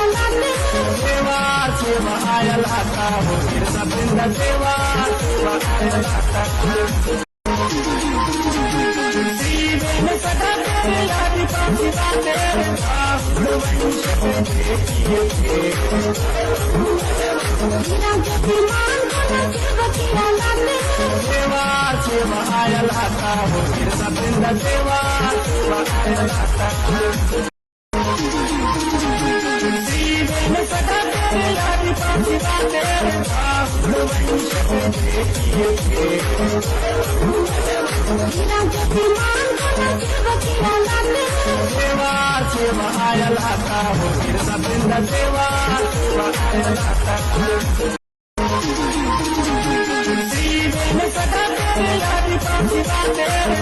सेवा सेवा आयल आता हो गिरता बिंदा सेवा सेवा आयल आता सदा तेरे याद पासी तेरे सेवा सेवा आयल आता हो गिरता बिंदा सेवा सेवा आयल आता सदा तेरे याद पासी तेरे सेवा सेवा आयल आता हो गिरता बिंदा सेवा सेवा आयल आता सदा तेरे याद पासी तेरे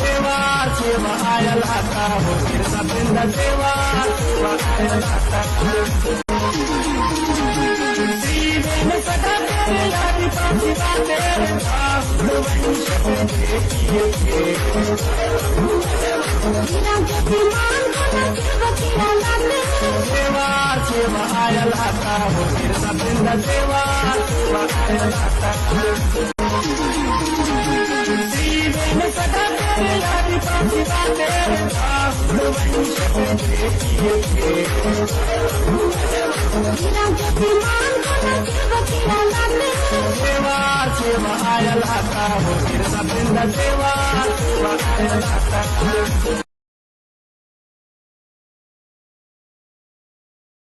सेवा सेवा आयल आता हो गिरता बिंदा सेवा सेवा आयल आता सदा तेरे याद पासी तेरे सेवा सेवा आयल आता हो गिरता बिंदा सेवा सेवा आयल आता सदा तेरे याद पासी तेरे सेवा सेवा आयल आता हो गिरता बिंदा सेवा सेवा आयल आता